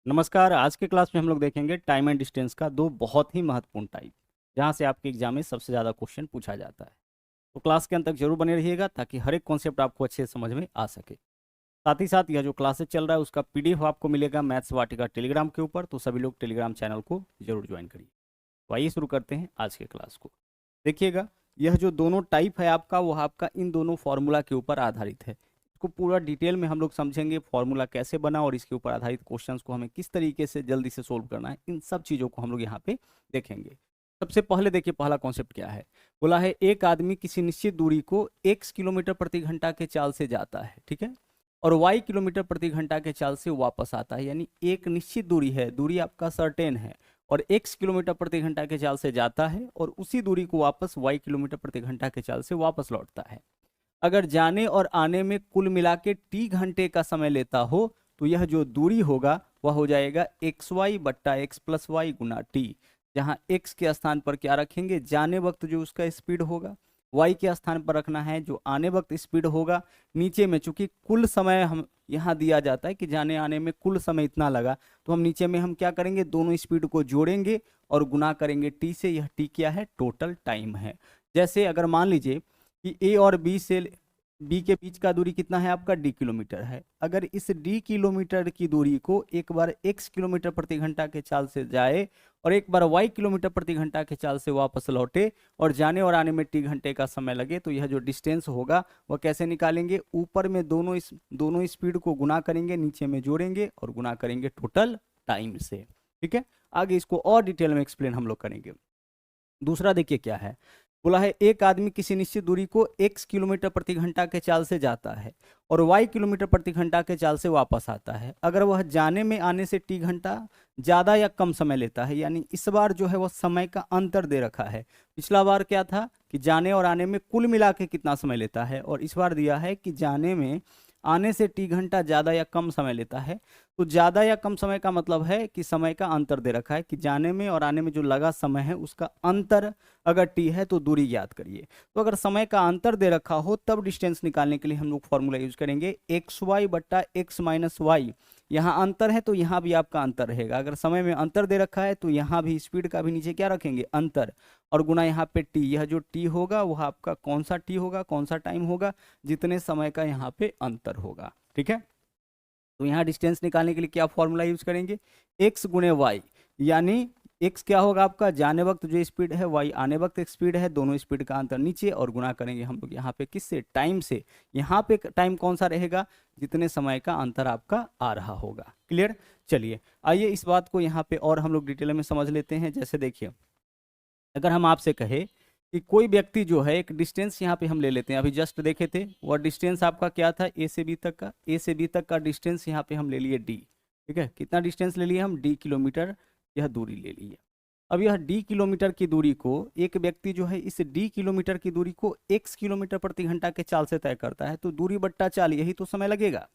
नमस्कार। आज के क्लास में हम लोग देखेंगे टाइम एंड डिस्टेंस का दो बहुत ही महत्वपूर्ण टाइप, जहां से आपके एग्जाम में सबसे ज़्यादा क्वेश्चन पूछा जाता है। तो क्लास के अंत तक जरूर बने रहिएगा ताकि हर एक कॉन्सेप्ट आपको अच्छे से समझ में आ सके। साथ ही साथ यह जो क्लासेस चल रहा है उसका पीडीएफ आपको मिलेगा मैथ्स वाटिका टेलीग्राम के ऊपर, तो सभी लोग टेलीग्राम चैनल को जरूर ज्वाइन करिए। तो आइए शुरू करते हैं आज के क्लास को। देखिएगा, यह जो दोनों टाइप है आपका, वह आपका इन दोनों फार्मूला के ऊपर आधारित है। इसको पूरा डिटेल में हम लोग समझेंगे, फार्मूला कैसे बना और इसके ऊपर आधारित क्वेश्चंस को हमें किस तरीके से जल्दी से सोल्व करना है, इन सब चीज़ों को हम लोग यहाँ पे देखेंगे। सबसे पहले देखिए, पहला कॉन्सेप्ट क्या है। बोला है एक आदमी किसी निश्चित दूरी को x किलोमीटर प्रति घंटा के चाल से जाता है, ठीक है, और y किलोमीटर प्रति घंटा के चाल से वापस आता है। यानी एक निश्चित दूरी है, दूरी आपका सर्टेन है, और x किलोमीटर प्रति घंटा के चाल से जाता है और उसी दूरी को वापस y किलोमीटर प्रति घंटा के चाल से वापस लौटता है। अगर जाने और आने में कुल मिला के t घंटे का समय लेता हो तो यह जो दूरी होगा वह हो जाएगा xy बट्टा x प्लस वाई गुना टी। जहाँ x के स्थान पर क्या रखेंगे, जाने वक्त जो उसका स्पीड होगा, y के स्थान पर रखना है जो आने वक्त स्पीड होगा। नीचे में चूंकि कुल समय हम यहाँ दिया जाता है कि जाने आने में कुल समय इतना लगा, तो हम नीचे में हम क्या करेंगे, दोनों स्पीड को जोड़ेंगे और गुना करेंगे t से। यह t क्या है, टोटल टाइम है। जैसे अगर मान लीजिए कि ए और बी से बी के बीच का दूरी कितना है आपका, डी किलोमीटर है। अगर इस डी किलोमीटर की दूरी को एक बार x किलोमीटर प्रति घंटा के चाल से जाए और एक बार y किलोमीटर प्रति घंटा के चाल से वापस लौटे और जाने और आने में t घंटे का समय लगे, तो यह जो डिस्टेंस होगा वह कैसे निकालेंगे, ऊपर में दोनों स्पीड को गुना करेंगे, नीचे में जोड़ेंगे और गुना करेंगे टोटल टाइम से। ठीक है, आगे इसको और डिटेल में एक्सप्लेन हम लोग करेंगे। दूसरा देखिए क्या है, बोला है एक आदमी किसी निश्चित दूरी को x किलोमीटर प्रति घंटा के चाल से जाता है और y किलोमीटर प्रति घंटा के चाल से वापस आता है। अगर वह जाने में आने से t घंटा ज़्यादा या कम समय लेता है, यानी इस बार जो है वह समय का अंतर दे रखा है। पिछला बार क्या था कि जाने और आने में कुल मिला के कितना समय लेता है, और इस बार दिया है कि जाने में आने से t घंटा ज़्यादा या कम समय लेता है। तो ज़्यादा या कम समय का मतलब है कि समय का अंतर दे रखा है कि जाने में और आने में जो लगा समय है उसका अंतर अगर t है तो दूरी याद करिए। तो अगर समय का अंतर दे रखा हो तब डिस्टेंस निकालने के लिए हम लोग फॉर्मूला यूज करेंगे एक्स वाई बट्टा एक्स माइनस वाई। यहाँ अंतर है तो यहाँ भी आपका अंतर रहेगा। अगर समय में अंतर दे रखा है तो यहाँ भी स्पीड का भी नीचे क्या रखेंगे, अंतर, और गुना यहाँ पे t। यह जो t होगा वह आपका कौन सा t होगा, कौन सा टाइम होगा, जितने समय का यहाँ पे अंतर होगा। ठीक है, तो यहाँ डिस्टेंस निकालने के लिए क्या फॉर्मूला यूज करेंगे, x गुणे वाई। यानी x क्या होगा आपका, जाने वक्त जो स्पीड है, y आने वक्त स्पीड है, दोनों स्पीड का अंतर नीचे, और गुना करेंगे हम लोग यहाँ पे किससे, टाइम से। यहाँ पे टाइम कौन सा रहेगा, जितने समय का अंतर आपका आ रहा होगा। क्लियर। चलिए आइए इस बात को यहाँ पे और हम लोग डिटेल में समझ लेते हैं। जैसे देखिए, अगर हम आपसे कहे कि कोई व्यक्ति जो है, एक डिस्टेंस यहाँ पे हम ले लेते हैं, अभी जस्ट देखे थे वह डिस्टेंस आपका क्या था, ए से बी तक का। ए से बी तक का डिस्टेंस यहाँ पे हम ले लिए डी। ठीक है, कितना डिस्टेंस ले लिए हम, डी किलोमीटर यह दूरी ले ली है। अब यह डी किलोमीटर की दूरी को एक व्यक्ति जो है इस डी किलोमीटर की दूरी को x किलोमीटर प्रति घंटा के चाल से तय करता है, तो दूरी बट्टा चाल, यही तो समय लगेगा।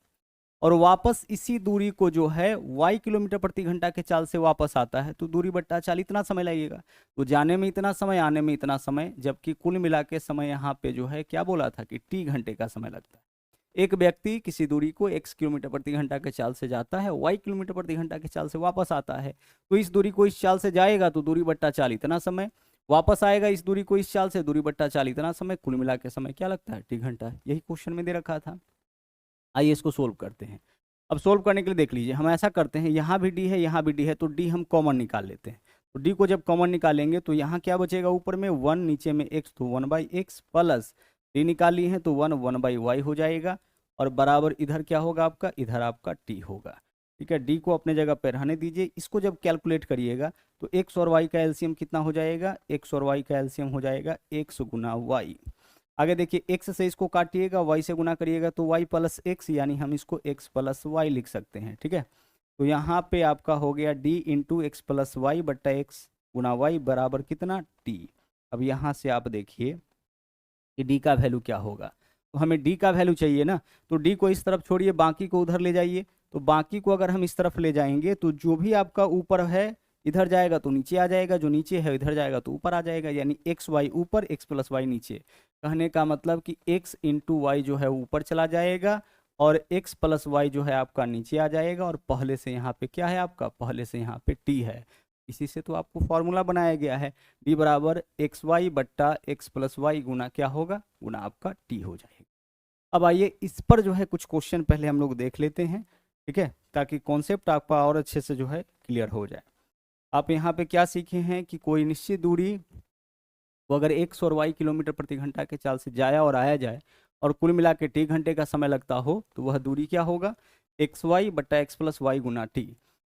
और वापस इसी दूरी को जो है y किलोमीटर प्रति घंटा के चाल से वापस आता है, तो दूरी बट्टा चाल, इतना समय लगेगा। तो जाने में इतना समय, आने में इतना समय, जबकि कुल मिला के समय यहाँ पे जो है क्या बोला था कि t घंटे का समय लगता है। एक व्यक्ति किसी दूरी को x किलोमीटर प्रति घंटा के चाल से जाता है, y किलोमीटर प्रति घंटा के चाल से वापस आता है। तो इस दूरी को इस चाल से जाएगा तो दूरी बट्टा चाल इतना समय, वापस आएगा इस दूरी को इस चाल से, दूरी बट्टा चाल इतना समय, कुल मिला के समय क्या लगता है, t घंटा। यही क्वेश्चन में दे रखा था। आइए इसको सोल्व करते हैं। अब सोल्व करने के लिए देख लीजिए, हम ऐसा करते हैं, यहाँ भी डी है यहाँ भी डी है, तो डी हम कॉमन निकाल लेते हैं। तो डी को जब कॉमन निकालेंगे तो यहाँ क्या बचेगा, ऊपर में 1, नीचे में x, तो 1/x प्लस डी निकाल लिए हैं तो 1/y हो जाएगा, और बराबर इधर क्या होगा आपका, इधर आपका t होगा। ठीक है, डी को अपने जगह पर रहने दीजिए। इसको जब कैलकुलेट करिएगा तो x और y का एलसीएम कितना हो जाएगा, x और y का एलसीएम हो जाएगा x गुना y। आगे देखिए, x से इसको काटिएगा, y से गुना करिएगा तो y प्लस एक्स, यानी हम इसको x प्लस वाई लिख सकते हैं। ठीक है, तो यहाँ पे आपका हो गया d into x plus y बट्टा एक्स गुना वाई बराबर कितना, t। अब यहाँ से आप देखिए कि d का वैल्यू क्या होगा, तो हमें d का वैल्यू चाहिए ना, तो d को इस तरफ छोड़िए, बाकी को उधर ले जाइए। तो बाकी को अगर हम इस तरफ ले जाएंगे तो जो भी आपका ऊपर है इधर जाएगा तो नीचे आ जाएगा, जो नीचे है इधर जाएगा तो ऊपर आ जाएगा, यानी एक्स वाई ऊपर, एक्स प्लस वाई नीचे। कहने का मतलब कि x इंटू वाई जो है ऊपर चला जाएगा और x प्लस वाई जो है आपका नीचे आ जाएगा, और पहले से यहाँ पे क्या है आपका, पहले से यहाँ पे t है, इसी से तो आपको फॉर्मूला बनाया गया है, d बराबर एक्स वाई बट्टा एक्स प्लस वाई गुना क्या होगा, गुना आपका t हो जाएगा। अब आइए इस पर जो है कुछ क्वेश्चन पहले हम लोग देख लेते हैं, ठीक है, ताकि कॉन्सेप्ट आपका और अच्छे से जो है क्लियर हो जाए। आप यहाँ पे क्या सीखे हैं कि कोई निश्चित दूरी वो अगर x और y किलोमीटर प्रति घंटा के चाल से जाया और आया जाए और कुल मिला के t घंटे का समय लगता हो, तो वह दूरी क्या होगा, एक्स वाई बट्टा एक्स प्लस वाई गुना टी।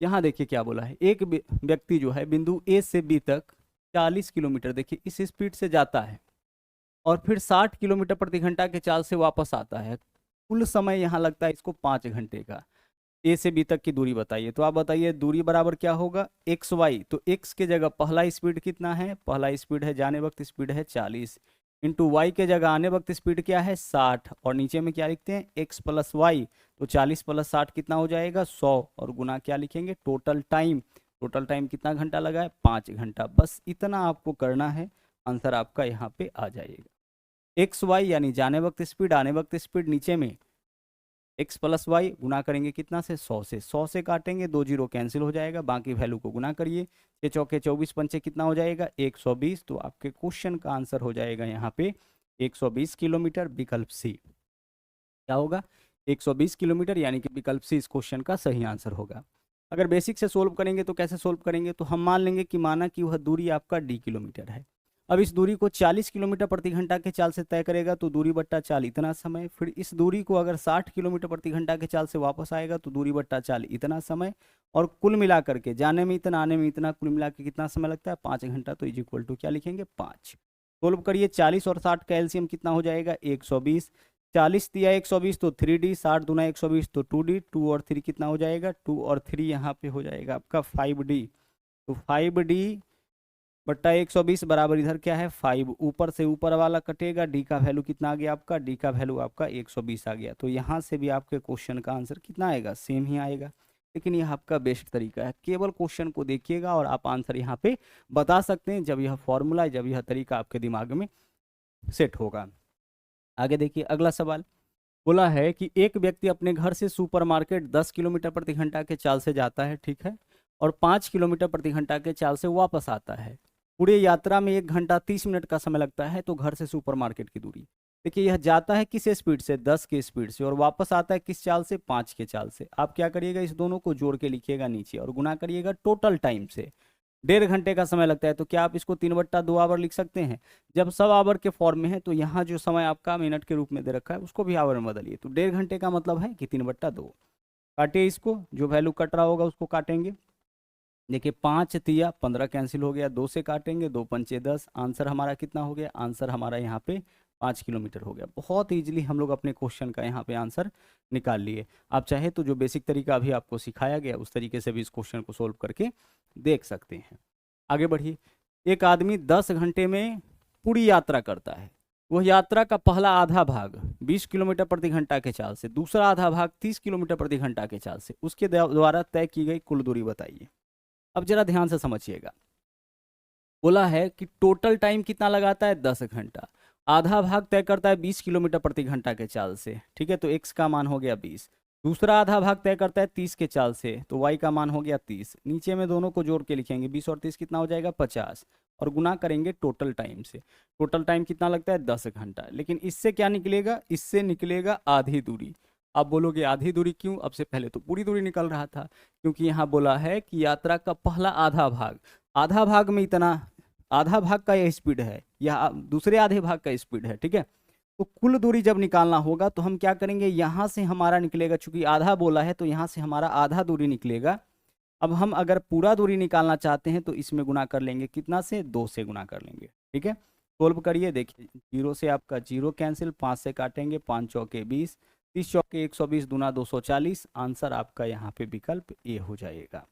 यहाँ देखिए क्या बोला है, एक व्यक्ति जो है बिंदु ए से बी तक 40 किलोमीटर देखिए इस स्पीड से जाता है और फिर 60 किलोमीटर प्रति घंटा के चाल से वापस आता है। कुल समय यहाँ लगता है इसको 5 घंटे का। ए से बी तक की दूरी बताइए, तो आप बताइए दूरी बराबर क्या होगा, एक्स वाई, तो एक्स के जगह पहला स्पीड कितना है, पहला स्पीड है जाने वक्त स्पीड है 40, इंटू वाई के जगह आने वक्त स्पीड क्या है 60, और नीचे में क्या लिखते हैं एक्स प्लस वाई, तो 40 प्लस 60 कितना हो जाएगा 100, और गुना क्या लिखेंगे टोटल टाइम, टोटल टाइम कितना घंटा लगा है 5 घंटा। बस इतना आपको करना है, आंसर आपका यहाँ पे आ जाएगा। एक्स वाई यानी जाने वक्त स्पीड, आने वक्त स्पीड, नीचे में एक्स प्लस वाई गुना करेंगे कितना से 100 से, 100 से काटेंगे 2 जीरो कैंसिल हो जाएगा, बाकी वैल्यू को गुना करिए, 6 चौके 24 पंचे कितना हो जाएगा 120, तो आपके क्वेश्चन का आंसर हो जाएगा यहाँ पे 120 किलोमीटर, विकल्प सी। क्या होगा 120 किलोमीटर, यानी कि विकल्प सी इस क्वेश्चन का सही आंसर होगा। अगर बेसिक से सोल्व करेंगे तो कैसे सोल्व करेंगे, तो हम मान लेंगे कि माना कि वह दूरी आपका d किलोमीटर है। अब इस दूरी को 40 किलोमीटर प्रति घंटा के चाल से तय करेगा तो दूरी बट्टा चाल इतना समय, फिर इस दूरी को अगर 60 किलोमीटर प्रति घंटा के चाल से वापस आएगा तो दूरी बट्टा चाल इतना समय, और कुल मिला करके जाने में इतना आने में इतना, कुल मिला के कितना समय लगता है 5 घंटा, तो इज इक्वल टू क्या लिखेंगे 5। सोल्व करिए, 40 और 60 का एलसीएम कितना हो जाएगा 120, 40 दिया 120 तो 3D, 60 दूना 120 तो 2D, 2 और 3 कितना हो जाएगा 2 और 3 यहाँ पे हो जाएगा आपका 5D, तो 5D बट्टा 120 बराबर इधर क्या है 5, ऊपर से ऊपर वाला कटेगा, डी का वैल्यू कितना आ गया आपका, डी का वैल्यू आपका 120 आ गया। तो यहाँ से भी आपके क्वेश्चन का आंसर कितना आएगा, सेम ही आएगा। लेकिन यह आपका बेस्ट तरीका है, केवल क्वेश्चन को देखिएगा और आप आंसर यहाँ पे बता सकते हैं जब यह फॉर्मूला, जब यह तरीका आपके दिमाग में सेट होगा। आगे देखिए अगला सवाल बोला है कि एक व्यक्ति अपने घर से सुपरमार्केट 10 किलोमीटर प्रति घंटा के चाल से जाता है, ठीक है, और 5 किलोमीटर प्रति घंटा के चाल से वापस आता है। पूरे यात्रा में 1 घंटा 30 मिनट का समय लगता है। तो घर से सुपरमार्केट की दूरी देखिए, यह जाता है किस स्पीड से 10 के स्पीड से, और वापस आता है किस चाल से 5 के चाल से। आप क्या करिएगा, इस दोनों को जोड़ के लिखिएगा नीचे और गुना करिएगा टोटल टाइम से। 1.5 घंटे का समय लगता है, तो क्या आप इसको 3/2 आवर लिख सकते हैं। जब सब आवर के फॉर्म में है तो यहाँ जो समय आपका मिनट के रूप में दे रखा है उसको भी आवर में बदलिए, तो 1.5 घंटे का मतलब है कि 3/2। काटिए इसको, जो वैल्यू कट रहा होगा उसको काटेंगे। देखिए 5 तिया 15 कैंसिल हो गया, 2 से काटेंगे, 2 पंचे 10, आंसर हमारा कितना हो गया, आंसर हमारा यहाँ पे 5 किलोमीटर हो गया। बहुत ईजिली हम लोग अपने क्वेश्चन का यहाँ पे आंसर निकाल लिए। आप चाहे तो जो बेसिक तरीका अभी आपको सिखाया गया उस तरीके से भी इस क्वेश्चन को सोल्व करके देख सकते हैं। आगे बढ़िए, एक आदमी 10 घंटे में पूरी यात्रा करता है। वह यात्रा का पहला आधा भाग 20 किलोमीटर प्रति घंटा के चाल से, दूसरा आधा भाग 30 किलोमीटर प्रति घंटा के चाल से, उसके द्वारा तय की गई कुल दूरी बताइए। अब जरा ध्यान से समझिएगा, बोला है कि टोटल टाइम कितना लगाता है 10 घंटा, आधा भाग तय करता है 20 किलोमीटर प्रति घंटा के चाल से, ठीक है, तो x का मान हो गया 20। दूसरा आधा भाग तय करता है 30 के चाल से, तो y का मान हो गया 30। नीचे में दोनों को जोड़ के लिखेंगे, 20 और 30 कितना हो जाएगा 50, और गुना करेंगे टोटल टाइम से। टोटल टाइम कितना लगता है 10 घंटा। लेकिन इससे क्या निकलेगा, इससे निकलेगा आधी दूरी। आप बोलोगे आधी दूरी क्यों, अब से पहले तो पूरी दूरी निकल रहा था, क्योंकि यहाँ बोला है कि यात्रा का पहला आधा भाग, आधा भाग में इतना, आधा भाग का यह स्पीड है या दूसरे आधे भाग का स्पीड है, ठीक है। तो कुल दूरी जब निकालना होगा तो हम क्या करेंगे, यहाँ से हमारा निकलेगा, चूंकि आधा बोला है तो यहाँ से हमारा आधा दूरी निकलेगा। अब हम अगर पूरा दूरी निकालना चाहते हैं तो इसमें गुना कर लेंगे, कितना से 2 से गुना कर लेंगे, ठीक है। सोल्व करिए, देखिए 0 से आपका 0 कैंसिल, 5 से काटेंगे, 5 चौके 20, 30 चौके 120 दूना 240, आंसर आपका यहाँ पे विकल्प ए हो जाएगा।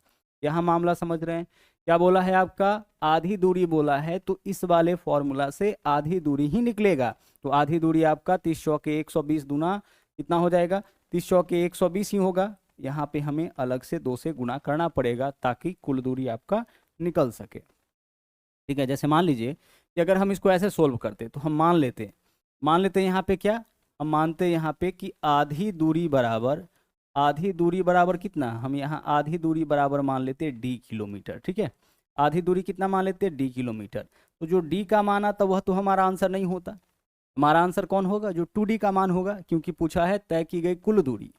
यहाँ मामला समझ रहे हैं, क्या बोला है आपका आधी दूरी बोला है, तो इस वाले फॉर्मूला से आधी दूरी ही निकलेगा। तो आधी दूरी आपका 30 चौके 120 दूना कितना हो जाएगा, 30 चौके 120 ही होगा। यहाँ पे हमें अलग से 2 से गुना करना पड़ेगा ताकि कुल दूरी आपका निकल सके, ठीक है। जैसे मान लीजिए कि अगर हम इसको ऐसे सोल्व करते तो हम मान लेते यहाँ पे क्या, हम मानते हैं यहाँ पे कि आधी दूरी बराबर कितना, हम यहाँ आधी दूरी बराबर मान लेते हैं डी किलोमीटर, ठीक है। आधी दूरी कितना मान लेते हैं, डी किलोमीटर। तो जो डी का मान आता वह तो हमारा आंसर नहीं होता। हमारा आंसर कौन होगा, जो 2D का मान होगा, क्योंकि पूछा है तय की गई कुल दूरी।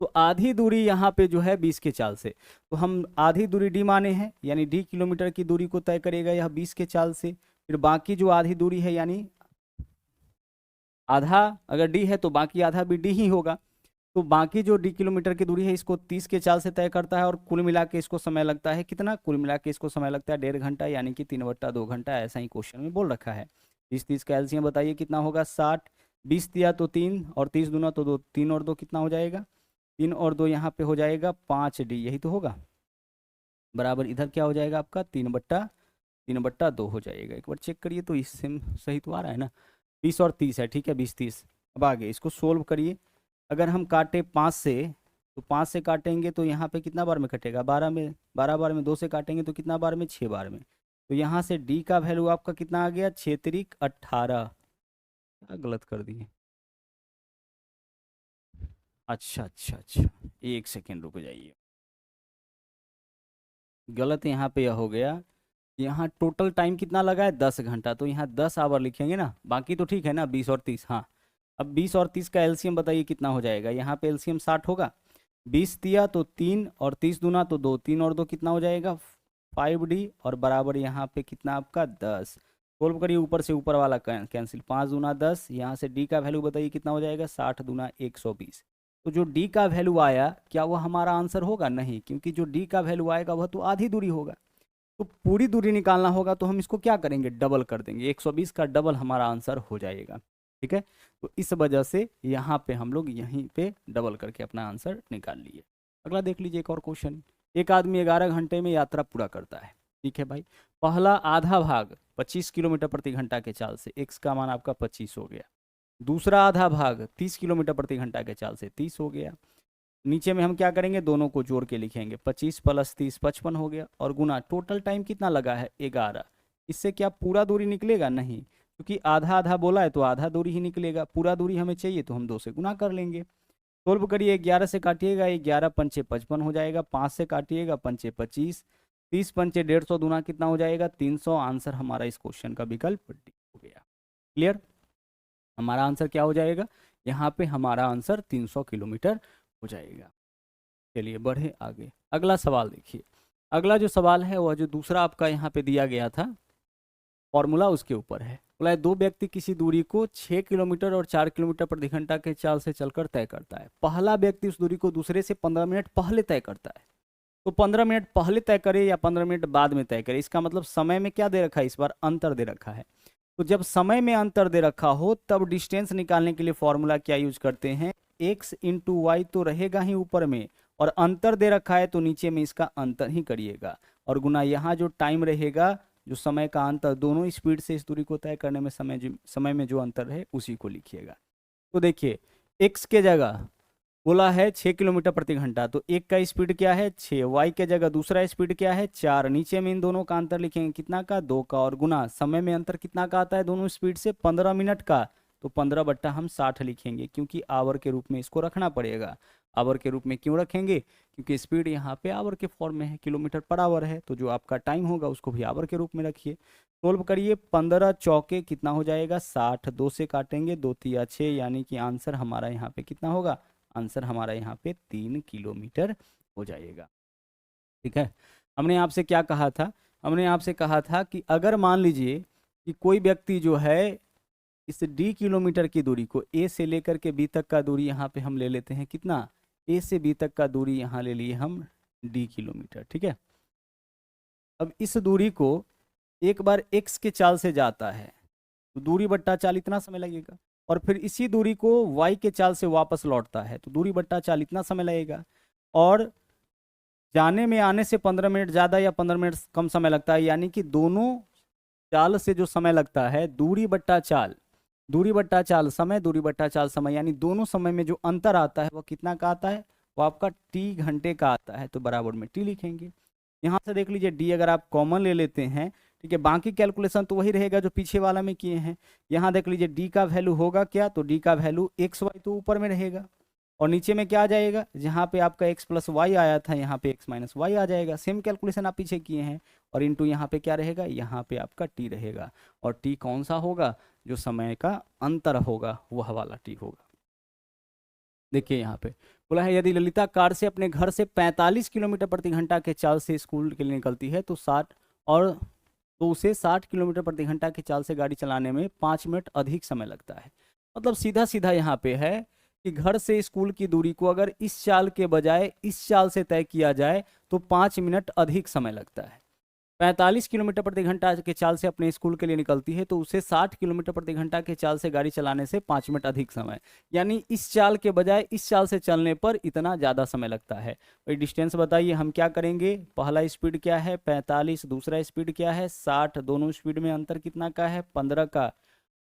तो आधी दूरी यहाँ पे जो है 20 के चाल से, तो हम आधी दूरी डी माने हैं, यानी डी किलोमीटर की दूरी को तय करेगा यह 20 के चाल से। फिर बाकी जो आधी दूरी है, यानी आधा अगर डी है तो बाकी आधा भी डी ही होगा। तो बाकी जो डी किलोमीटर की दूरी है इसको 30 के चाल से तय करता है, और कुल मिला के इसको समय लगता है कितना, कुल मिला के इसको समय लगता है 1.5 घंटा, यानी कि 3/2 घंटा, ऐसा ही क्वेश्चन में बोल रखा है। 30 का एलसीएम बताइए कितना होगा, 60। 20 दिया तो 3, और 30 दूना तो 2, 3 और 2 कितना हो जाएगा, 3 और 2 यहाँ पे हो जाएगा 5D, यही तो होगा। बराबर इधर क्या हो जाएगा आपका 3/2 हो जाएगा। एक बार चेक करिए तो इससे सही तो आ रहा है ना। 20 और 30 है, ठीक है, 20 30। अब आगे इसको सोल्व करिए। अगर हम काटे 5 से, तो 5 से काटेंगे तो यहाँ पे कितना बार में कटेगा, 12 में, 12 बार में। 2 से काटेंगे तो कितना बार में, 6 बार में। तो यहाँ से डी का वैल्यू आपका कितना आ गया, 6 तिरिक 18। क्या गलत कर दिए, अच्छा अच्छा अच्छा, एक सेकेंड रुक जाइए। गलत यहाँ पे यह हो गया, यहाँ टोटल टाइम कितना लगा है, 10 घंटा। तो यहाँ 10 आवर लिखेंगे ना, बाकी तो ठीक है ना, 20 और 30। हाँ, अब 20 और 30 का एलसीएम बताइए कितना हो जाएगा। यहाँ पे एलसीएम 60 होगा। 20 दिया तो 3, और 30 दूना तो 2, 3 और 2 कितना हो जाएगा, 5D, और बराबर यहाँ पे कितना आपका 10। सोल्व करिए, ऊपर से ऊपर वाला कैंसिल, 5 दूना 10। यहाँ से डी का वैल्यू बताइए कितना हो जाएगा, 60 दूना 120। तो जो डी का वैल्यू आया, क्या वह हमारा आंसर होगा, नहीं, क्योंकि जो डी का वैल्यू आएगा वह तो आधी दूरी होगा। तो पूरी दूरी निकालना होगा तो हम इसको क्या करेंगे, डबल कर देंगे। 120 का डबल हमारा आंसर हो जाएगा, ठीक है। तो इस वजह से यहाँ पे हम लोग यहीं पे डबल करके अपना आंसर निकाल लिए। अगला देख लीजिए, एक और क्वेश्चन। एक आदमी 11 घंटे में यात्रा पूरा करता है, ठीक है भाई। पहला आधा भाग 25 किलोमीटर प्रति घंटा के चाल से, एक्स का मान आपका 25 हो गया। दूसरा आधा भाग 30 किलोमीटर प्रति घंटा के चाल से, 30 हो गया। नीचे में हम क्या करेंगे, दोनों को जोड़ के लिखेंगे, 25 + 30 55 हो गया, और गुना टोटल टाइम कितना लगा है, 11। इससे क्या पूरा दूरी निकलेगा, नहीं, क्योंकि आधा आधा बोला है तो आधा दूरी ही निकलेगा। पूरा दूरी हमें चाहिए तो हम 2 से गुना कर लेंगे। सोल्व करिए, 11 से काटिएगा, 11 पंचे 55 हो जाएगा। 5 से काटिएगा, पंचे 25। 30 पंचे 150, दूना कितना हो जाएगा, 300। आंसर हमारा इस क्वेश्चन का विकल्प डी हो गया। क्लियर, हमारा आंसर क्या हो जाएगा, यहाँ पे हमारा आंसर 300 किलोमीटर हो जाएगा। चलिए बढ़े आगे, अगला सवाल देखिए। अगला जो सवाल है वह जो दूसरा आपका यहाँ पे दिया गया था फॉर्मूला, उसके ऊपर है। बोला है, 2 व्यक्ति किसी दूरी को 6 किलोमीटर और 4 किलोमीटर प्रति घंटा के चाल से चलकर तय करता है। पहला व्यक्ति उस दूरी को दूसरे से 15 मिनट पहले तय करता है। तो 15 मिनट पहले तय करे या 15 मिनट बाद में तय करे, इसका मतलब समय में क्या दे रखा है, इस बार अंतर दे रखा है। तो जब समय में अंतर दे रखा हो तब डिस्टेंस निकालने के लिए फॉर्मूला क्या यूज करते हैं, x इंटू वाई तो रहेगा ही ऊपर में, और अंतर दे रखा है तो नीचे में इसका अंतर ही करिएगा, और गुना यहाँ जो टाइम रहेगा, जो समय का अंतर, दोनों स्पीड से इस दूरी को तय करने में समय में जो अंतर है उसी को लिखिएगा। तो देखिए, x के जगह बोला है 6 किलोमीटर प्रति घंटा, तो एक का स्पीड क्या है 6, वाई के जगह दूसरा स्पीड क्या है 4। नीचे में इन दोनों का अंतर लिखेंगे कितना का, 2 का, और गुना समय में अंतर कितना का आता है दोनों स्पीड से, 15 मिनट का। तो 15 हम 60 लिखेंगे, क्योंकि आवर के रूप में इसको रखना पड़ेगा। आवर के रूप में क्यों रखेंगे, क्योंकि स्पीड यहाँ पे आवर के फॉर्म में है, किलोमीटर पर आवर है, तो जो आपका टाइम होगा उसको भी आवर के रूप में रखिए। सोल्व करिए, 15 चौके कितना हो जाएगा 60, 2 से काटेंगे, 2 तिया 6, यानी कि आंसर हमारा यहाँ पे कितना होगा, आंसर हमारा यहाँ पे 3 किलोमीटर हो जाएगा। ठीक है, हमने आपसे क्या कहा था, हमने आपसे कहा था कि अगर मान लीजिए कि कोई व्यक्ति जो है इस d किलोमीटर की दूरी को a से लेकर के b तक का दूरी यहाँ पे हम ले लेते हैं कितना, a से b तक का दूरी यहाँ ले लिए हम d किलोमीटर। ठीक है, अब इस दूरी को एक बार x के चाल से जाता है तो दूरी बट्टा चाल इतना समय लगेगा, और फिर इसी दूरी को y के चाल से वापस लौटता है तो दूरी बट्टा चाल इतना समय लगेगा, और जाने में आने से 15 मिनट ज़्यादा या 15 मिनट कम समय लगता है, यानी कि दोनों चाल से जो समय लगता है दूरी बट्टा चाल, दूरी बट्टा चाल समय, दूरी बट्टा चाल समय, यानी दोनों समय में जो अंतर आता है वो कितना का आता है, वो आपका t घंटे का आता है, तो बराबर में t लिखेंगे। यहाँ से देख लीजिए d अगर आप कॉमन ले लेते हैं ठीक है, बाकी कैलकुलेशन तो वही रहेगा जो पीछे वाला में किए हैं। यहाँ देख लीजिए डी का वैल्यू होगा क्या, तो डी का वैल्यू एक्स वाई तो ऊपर में रहेगा, और नीचे में क्या आ जाएगा, जहाँ पे आपका एक्स प्लस वाई आया था यहाँ पे एक्स माइनस वाई आ जाएगा, सेम कैलकुलेशन आप पीछे किए हैं। और इंटू यहाँ पे क्या रहेगा, यहाँ पे आपका टी रहेगा, और टी कौन सा होगा, जो समय का अंतर होगा वह वाला टी होगा। देखिए यहाँ पे बोला है यदि ललिता कार से अपने घर से 45 किलोमीटर प्रति घंटा के चाल से स्कूल के लिए निकलती है तो उसे 60 किलोमीटर प्रति घंटा की चाल से गाड़ी चलाने में 5 मिनट अधिक समय लगता है। मतलब सीधा सीधा यहाँ पे है कि घर से स्कूल की दूरी को अगर इस चाल के बजाय इस चाल से तय किया जाए तो 5 मिनट अधिक समय लगता है। 45 किलोमीटर प्रति घंटा के चाल से अपने स्कूल के लिए निकलती है तो उसे 60 किलोमीटर प्रति घंटा के चाल से गाड़ी चलाने से 5 मिनट अधिक समय, यानी इस चाल के बजाय इस चाल से चलने पर इतना ज़्यादा समय लगता है। भाई डिस्टेंस बताइए हम क्या करेंगे, पहला स्पीड क्या है 45, दूसरा स्पीड क्या है 60, दोनों स्पीड में अंतर कितना का है 15 का,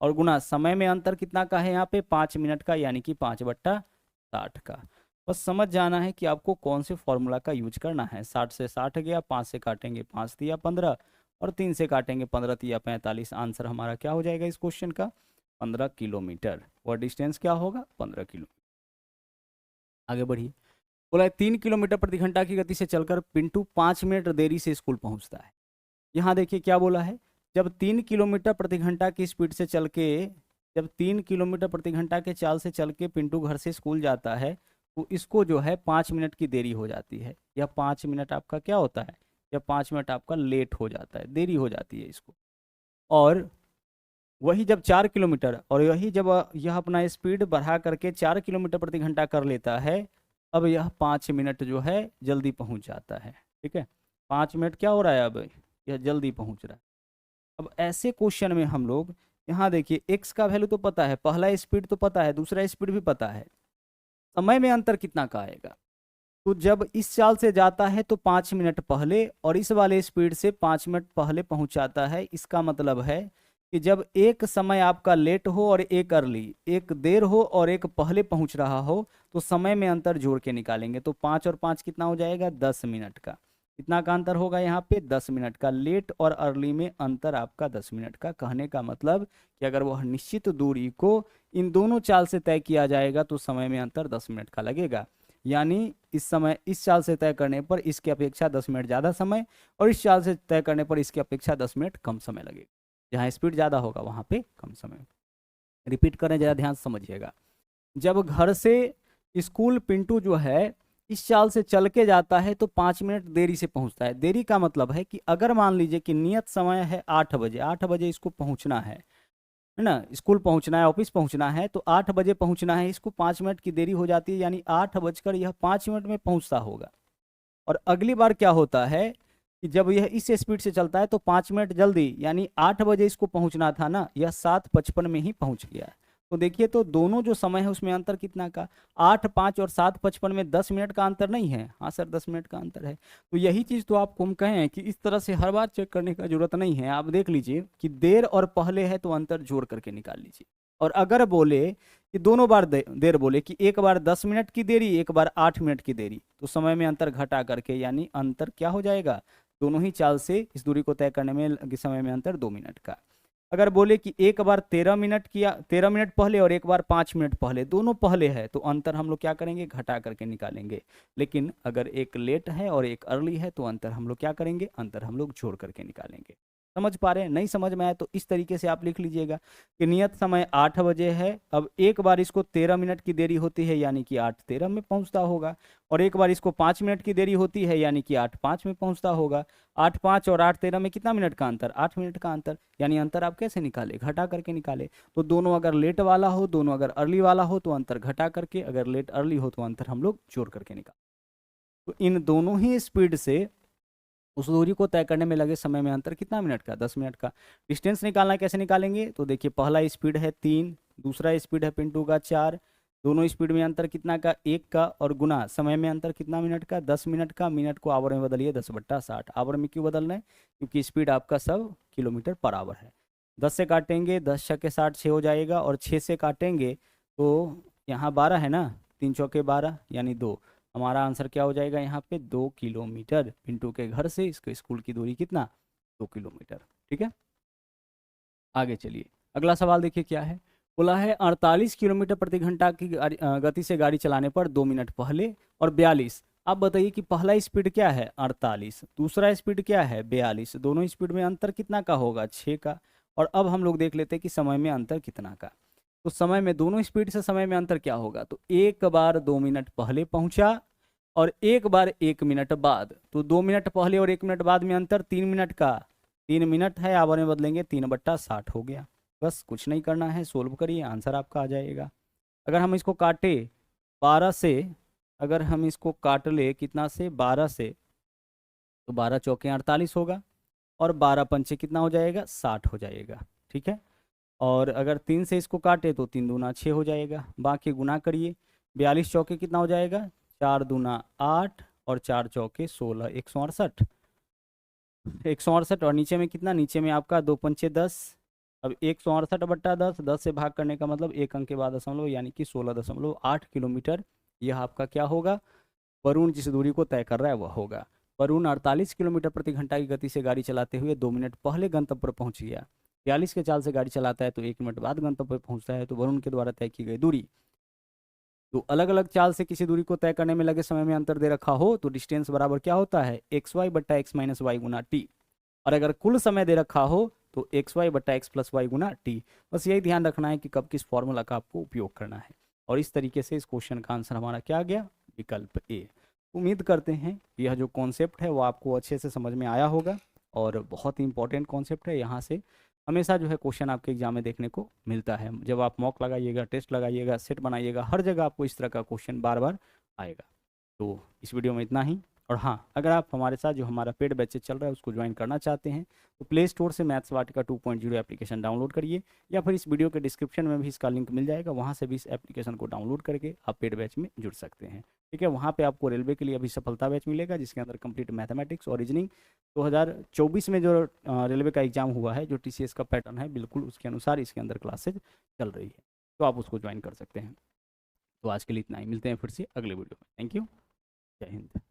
और गुना समय में अंतर कितना का है यहाँ पे 5 मिनट का, यानी कि 5/60 का। बस समझ जाना है कि आपको कौन से फॉर्मूला का यूज करना है। 60 से 60 गया, 5 से काटेंगे 5 तिया 15, और 3 से काटेंगे 15 तिया 45। आंसर हमारा क्या हो जाएगा इस क्वेश्चन का, 15 किलोमीटर। और डिस्टेंस क्या होगा 15 किलो। आगे बढ़िए, बोला 3 किलोमीटर प्रति घंटा की गति से चलकर पिंटू 5 मिनट देरी से स्कूल पहुंचता है। यहाँ देखिए क्या बोला है, जब 3 किलोमीटर प्रति घंटा की स्पीड से चल के जब 3 किलोमीटर प्रति घंटा के चाल से चल के पिंटू घर से स्कूल जाता है तो इसको जो है 5 मिनट की देरी हो जाती है, या 5 मिनट आपका क्या होता है, या 5 मिनट आपका लेट हो जाता है, देरी हो जाती है इसको। और वही जब 4 किलोमीटर, और यही जब यह अपना स्पीड बढ़ा करके 4 किलोमीटर प्रति घंटा कर लेता है, अब यह 5 मिनट जो है जल्दी पहुंच जाता है। ठीक है, 5 मिनट क्या हो रहा है, अब यह जल्दी पहुंच रहा है। अब ऐसे क्वेश्चन में हम लोग यहाँ देखिए एक्स का वैल्यू तो पता है, पहला स्पीड तो पता है, दूसरा स्पीड भी पता है, समय में अंतर कितना का आएगा। तो जब इस चाल से जाता है तो 5 मिनट पहले, और इस वाले स्पीड से 5 मिनट पहले पहुंचाता है। इसका मतलब है कि जब एक समय आपका लेट हो और एक अर्ली, एक देर हो और एक पहले पहुंच रहा हो, तो समय में अंतर जोड़ के निकालेंगे। तो 5 और 5 कितना हो जाएगा 10 मिनट का। कितना का अंतर होगा यहाँ पे 10 मिनट का। लेट और अर्ली में अंतर आपका 10 मिनट का। कहने का मतलब कि अगर वह निश्चित दूरी को इन दोनों चाल से तय किया जाएगा तो समय में अंतर 10 मिनट का लगेगा। यानी इस समय इस चाल से तय करने पर इसकी अपेक्षा 10 मिनट ज़्यादा समय, और इस चाल से तय करने पर इसकी अपेक्षा 10 मिनट कम समय लगेगा। जहाँ स्पीड ज़्यादा होगा वहाँ पे कम समय। रिपीट करें, ज़रा ध्यान से समझिएगा। जब घर से स्कूल पिंटू जो है इस चाल से चल के जाता है तो 5 मिनट देरी से पहुंचता है। देरी का मतलब है कि अगर मान लीजिए कि नियत समय है 8 बजे, 8 बजे इसको पहुंचना है ना, स्कूल पहुंचना है, ऑफिस पहुंचना है, तो 8 बजे पहुंचना है, इसको 5 मिनट की देरी हो जाती है, यानी 8 बजकर यह 5 मिनट में पहुंचता होगा। और अगली बार क्या होता है कि जब यह इस स्पीड से चलता है तो 5 मिनट जल्दी, यानी 8 बजे इसको पहुंचना था ना, यह 7:55 में ही पहुंच गया है। तो देखिए, तो दोनों जो समय है उसमें अंतर कितना का, 8, 5 और 7:55 में 10 मिनट का अंतर नहीं है। हाँ सर 10 मिनट का अंतर है। तो यही चीज़ तो आपको हम कहें कि इस तरह से हर बार चेक करने का जरूरत नहीं है। आप देख लीजिए कि देर और पहले है तो अंतर जोड़ करके निकाल लीजिए। और अगर बोले कि दोनों बार देर बोले कि एक बार 10 मिनट की देरी, एक बार 8 मिनट की देरी, तो समय में अंतर घटा करके, यानी अंतर क्या हो जाएगा, दोनों ही चाल से इस दूरी को तय करने में समय में अंतर 2 मिनट का। अगर बोले कि एक बार 13 मिनट किया, 13 मिनट पहले, और एक बार 5 मिनट पहले, दोनों पहले है, तो अंतर हम लोग क्या करेंगे, घटा करके निकालेंगे। लेकिन अगर एक लेट है और एक अर्ली है तो अंतर हम लोग क्या करेंगे, अंतर हम लोग जोड़ करके निकालेंगे। समझ पा रहे हैं, नहीं समझ में आया तो इस तरीके से आप लिख लीजिएगा कि नियत समय 8 बजे है। अब एक बार इसको 13 मिनट की देरी होती है, यानी कि 8:13 में पहुंचता होगा, और एक बार इसको 5 मिनट की देरी होती है, यानी कि 8:05 में पहुंचता होगा। 8:05 और 8:13 में कितना मिनट का अंतर, 8 मिनट का अंतर। यानी अंतर आप कैसे निकाले, घटा करके निकाले। तो दोनों अगर लेट वाला हो, दोनों अगर अर्ली वाला हो तो अंतर घटा करके, अगर लेट अर्ली हो तो अंतर हम लोग जोड़ करके निकाले। तो इन दोनों ही स्पीड से उस दूरी को तय करने में लगे समय में अंतर कितना मिनट का, 10 मिनट का। डिस्टेंस निकालना कैसे निकालेंगे, तो देखिए पहला स्पीड है 3, दूसरा स्पीड है पिंटू का 4, दोनों स्पीड में अंतर कितना का 1 का, और गुना समय में अंतर कितना मिनट का, 10 मिनट का। मिनट को आवर में बदलिए, 10/60। आवर में क्यों बदल रहे हैं, क्योंकि स्पीड आपका सब किलोमीटर पर आवर है। 10 से काटेंगे, 10 छक्के 60, 6 हो जाएगा, और 6 से काटेंगे तो यहाँ 12 है ना, 3 चौके 12 यानी 2। हमारा आंसर क्या हो जाएगा यहाँ पे 2 किलोमीटर। पिंटू के घर से इसके स्कूल की दूरी कितना, 2 किलोमीटर। ठीक है, आगे चलिए। अगला सवाल देखिए क्या है। बोला है 48 किलोमीटर प्रति घंटा की गति से गाड़ी चलाने पर 2 मिनट पहले और 42। आप बताइए कि पहला स्पीड क्या है 48, दूसरा स्पीड क्या है 42, दोनों स्पीड में अंतर कितना का होगा 6 का। और अब हम लोग देख लेते हैं कि समय में अंतर कितना का। तो समय में दोनों स्पीड से समय में अंतर क्या होगा, तो एक बार 2 मिनट पहले पहुंचा और एक बार 1 मिनट बाद, तो 2 मिनट पहले और 1 मिनट बाद में अंतर 3 मिनट का, 3 मिनट है, आवर में बदलेंगे 3/60 हो गया। बस कुछ नहीं करना है, सोल्व करिए, आंसर आपका आ जाएगा। अगर हम इसको काटे 12 से, अगर हम इसको काट ले कितना से 12 से, तो 12 चौके 48 होगा और 12 पंचे कितना हो जाएगा 60 हो जाएगा। ठीक है, और अगर 3 से इसको काटे तो 3 दूना 6 हो जाएगा, बाकी गुना करिए। 42 चौके कितना हो जाएगा 4 दूना 8 और 4 चौके 16, 168, 168। और नीचे में कितना, नीचे में आपका 2 पंचे 10। अब 168/10, 10 से भाग करने का मतलब एक अंक के बाद दशमलव, यानी कि 16.8 किलोमीटर यह आपका क्या होगा, वरुण जिस दूरी को तय कर रहा है वह होगा। वरुण 48 किलोमीटर प्रति घंटा की गति से गाड़ी चलाते हुए 2 मिनट पहले गंतव्य पर पहुंच गया। 42 के चाल से गाड़ी चलाता है तो 1 मिनट बाद गंतव्य पर पहुंचता है, तो वरुण के द्वारा तय की गई दूरी। तो अलग अलग चाल से किसी दूरी को तय करने में लगे समय में अंतर दे रखा हो तो डिस्टेंस बराबर क्या होता है xy/x - y गुना टी। और अगर कुल समय दे रखा हो तो xy/x + y गुना टी। बस यही ध्यान रखना है कि कब किस फॉर्मूला का आपको उपयोग करना है। और इस तरीके से इस क्वेश्चन का आंसर हमारा क्या आ गया, विकल्प ए। उम्मीद करते हैं यह जो कॉन्सेप्ट है वो आपको अच्छे से समझ में आया होगा और बहुत ही इंपॉर्टेंट कॉन्सेप्ट है। यहाँ से हमेशा जो है क्वेश्चन आपके एग्जाम में देखने को मिलता है। जब आप मॉक लगाइएगा, टेस्ट लगाइएगा, सेट बनाइएगा, हर जगह आपको इस तरह का क्वेश्चन बार बार आएगा। तो इस वीडियो में इतना ही। और हाँ, अगर आप हमारे साथ जो हमारा पेड बैचेज चल रहा है उसको ज्वाइन करना चाहते हैं तो प्ले स्टोर से मैथ्स वाटिका 2.0 एप्लीकेशन डाउनलोड करिए, या फिर इस वीडियो के डिस्क्रिप्शन में भी इसका लिंक मिल जाएगा, वहाँ से भी इस एप्लीकेशन को डाउनलोड करके आप पेड बैच में जुड़ सकते हैं। ठीक है, वहाँ पे आपको रेलवे के लिए अभी सफलता बैच मिलेगा जिसके अंदर कंप्लीट मैथमेटिक्स और रीजनिंग 2024 में जो रेलवे का एग्जाम हुआ है, जो TCS का पैटर्न है बिल्कुल उसके अनुसार इसके अंदर क्लासेज चल रही है, तो आप उसको ज्वाइन कर सकते हैं। तो आज के लिए इतना ही, मिलते हैं फिर से अगले वीडियो में। थैंक यू, जय हिंद।